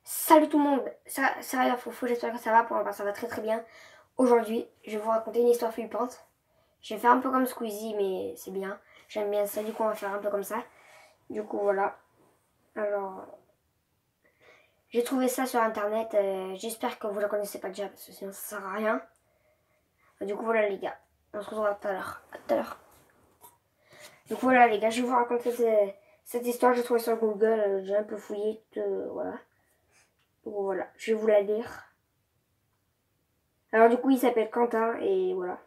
Salut tout le monde, ça va Foufou, j'espère que ça va, pour moi ça va très très bien. Aujourd'hui, je vais vous raconter une histoire flippante. Je vais faire un peu comme Squeezie, mais c'est bien. J'aime bien ça, du coup on va faire un peu comme ça. Du coup voilà. Alors, j'ai trouvé ça sur internet, j'espère que vous la connaissez pas déjà, parce que sinon ça sert à rien. Du coup voilà les gars, on se retrouvera tout à l'heure. À tout à l'heure. Du coup voilà les gars, je vais vous raconter cette histoire, j'ai trouvé sur Google, j'ai un peu fouillé, voilà. Voilà, je vais vous la lire. Alors du coup, il s'appelle Quentin et voilà.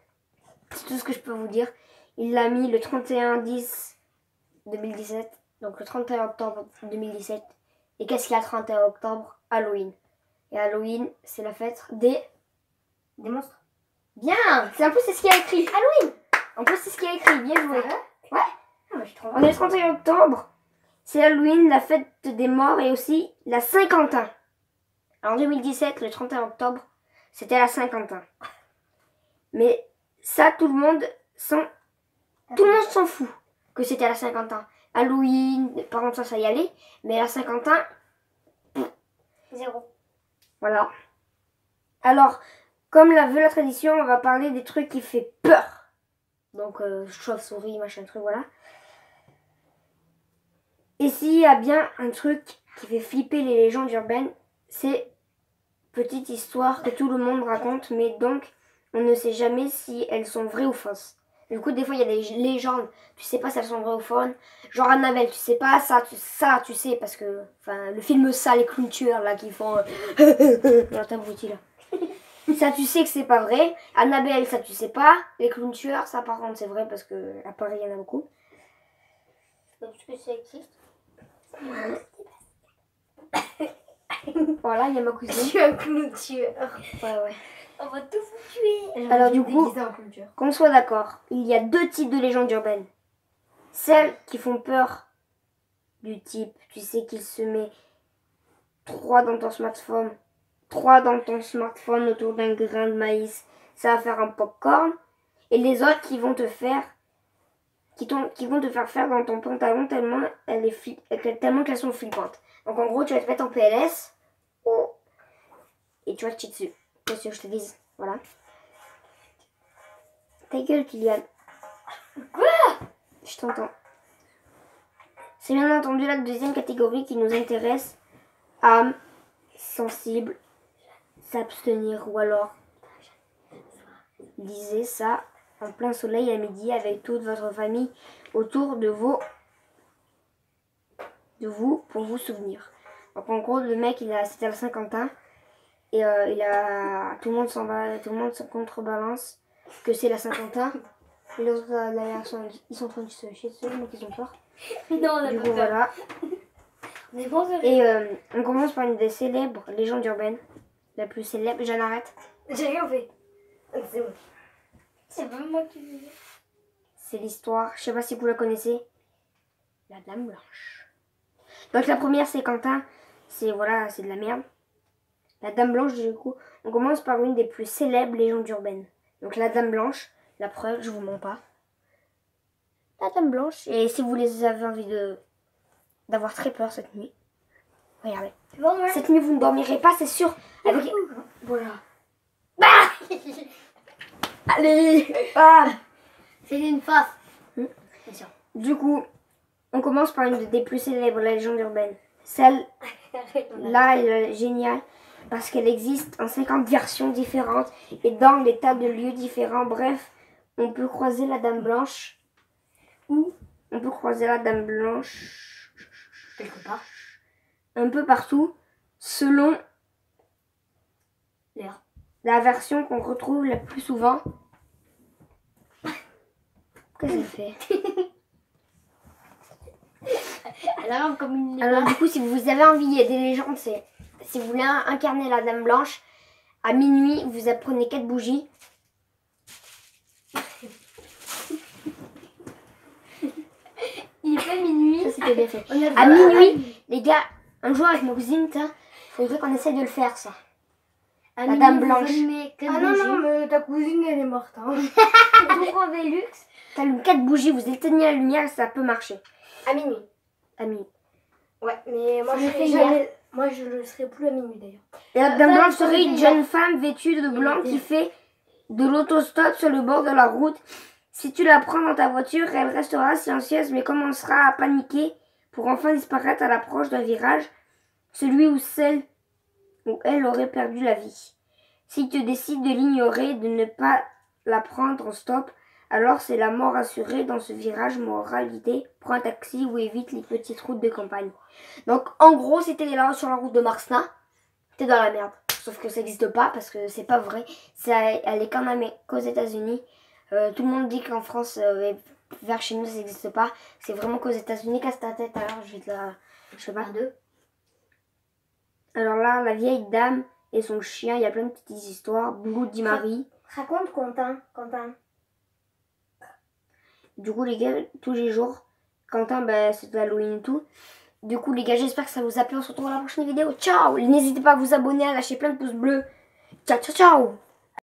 C'est tout ce que je peux vous dire. Il l'a mis le 31/10/2017, donc le 31 octobre 2017. Et qu'est-ce qu'il y a le 31 octobre? Halloween. Et Halloween, c'est la fête des monstres. Bien. C'est en plus c'est ce qu'il y a écrit. Halloween. En plus c'est ce qu'il y a écrit. Bien joué. Ouais. On est le 31 octobre. C'est Halloween, la fête des morts et aussi la Saint-Quentin. En 2017, le 31 octobre, c'était la Saint-Quentin. Mais ça, tout le monde s'en fout que c'était la Saint-Quentin. Halloween, par contre ça y allait. Mais la Saint-Quentin, zéro. Voilà. Alors, comme la veut la tradition, on va parler des trucs qui fait peur. Donc, chauve-souris, machin truc, voilà. Et s'il y a bien un truc qui fait flipper les légendes urbaines, c'est petite histoire que tout le monde raconte, mais donc on ne sait jamais si elles sont vraies ou fausses. Du coup, des fois, il y a des légendes, tu sais pas si elles sont vraies ou fausses. Genre Annabelle, tu sais pas, ça tu sais, parce que, enfin, le film ça, les clowns tueurs, là, qui font... Dans ta boutique, là. Ça, tu sais que c'est pas vrai. Annabelle, ça, tu sais pas. Les clowns tueurs, ça, par contre, c'est vrai, parce que à Paris, il y en a beaucoup. Donc, est-ce que ça existe? Voilà, il y a ma cousine. Je suis un clown tueur. Ouais. On va tout vous tuer. Alors du coup, qu'on soit d'accord, il y a deux types de légendes urbaines. Celles qui font peur, du type, tu sais qu'il se met 3 dans ton smartphone autour d'un grain de maïs, ça va faire un popcorn. Et les autres qui vont te faire, qui vont te faire faire dans ton pantalon tellement qu'elles sont flippantes. Donc en gros, tu vas te mettre en PLS et tu vas te chier dessus. Qu'est-ce que je te dise? Voilà. Ta gueule, Kylian. Quoi? Je t'entends. C'est bien entendu la deuxième catégorie qui nous intéresse. Âme, sensible, s'abstenir ou alors lisez ça en plein soleil à midi avec toute votre famille autour de vous pour vous souvenir. Donc en gros, le mec, c'était à Saint-Quentin et tout le monde s'en va, tout le monde se contrebalance que c'est la Saint-Quentin. Et les autres derrière, ils sont en train de se chier dessus, donc ils ont peur. Non, on a du pas coup, peur. voilà. On est bon, Et on commence par une des célèbres légendes urbaines. La plus célèbre, j'en arrête. J'ai rien fait. C'est bon. C'est pas moi qui dis. C'est l'histoire, je sais pas si vous la connaissez. La Dame Blanche. Donc la première, c'est Quentin. C'est de la merde. La Dame Blanche, du coup, on commence par une des plus célèbres légendes urbaines. Donc la Dame Blanche, la preuve, je vous mens pas. La Dame Blanche. Et si vous les avez envie d'avoir très peur cette nuit, regardez. Bon, ouais. Cette nuit, vous ne dormirez pas, c'est sûr. Avec... Voilà. Bah Allez. Bam. C'est une face. Bien sûr. Du coup, on commence par une des plus célèbres légendes urbaines. Celle-là, elle est géniale parce qu'elle existe en 50 versions différentes et dans des tas de lieux différents. Bref, on peut croiser la Dame Blanche. Ou on peut croiser la Dame Blanche quelque part. Un peu partout, selon L'air. la version qu'on retrouve la plus souvent. Qu'est-ce qu'elle fait? Elle arrive comme une... Alors du coup, si vous avez envie, il y a des légendes, c'est si vous voulez incarner la Dame Blanche, à minuit, vous apprenez 4 bougies. Il est pas minuit. Ça, c'était bien fait. À minuit, les gars, un jour avec ma cousine, il faudrait qu'on essaie de le faire, ça. À la minuit, Dame Blanche. Ah non, mais ta cousine, elle est morte. Hein. Tout en Vélux, t'allumes 4 bougies, vous éteignez la lumière, ça peut marcher. À minuit. À minuit. Ouais, mais moi, Ça je me fait fais jamais... Moi, je le serai plus à minuit d'ailleurs. La dame blanche serait une jeune femme vêtue de blanc qui fait de l'autostop sur le bord de la route. Si tu la prends dans ta voiture, elle restera silencieuse mais commencera à paniquer pour enfin disparaître à l'approche d'un virage, celui où celle ou elle aurait perdu la vie. Si tu décides de l'ignorer, de ne pas la prendre en stop, alors c'est la mort assurée dans ce virage. Moralité, prends un taxi ou évite les petites routes de campagne. Donc en gros, si t'es là sur la route de Marsna, t'es dans la merde. Sauf que ça n'existe pas parce que c'est pas vrai. Elle est qu'en Amérique, qu'aux États-Unis. Tout le monde dit qu'en France, vers chez nous, ça n'existe pas. C'est vraiment qu'aux États-Unis. Casse ta tête alors, je vais te la. Je sais pas. Deux. Alors là, la vieille dame et son chien, il y a plein de petites histoires. Bloody Mary. Raconte Quentin. Du coup, les gars, tous les jours, Quentin, c'est de Halloween et tout. Du coup, les gars, j'espère que ça vous a plu. On se retrouve dans la prochaine vidéo. Ciao! N'hésitez pas à vous abonner, à lâcher plein de pouces bleus. Ciao, ciao, ciao!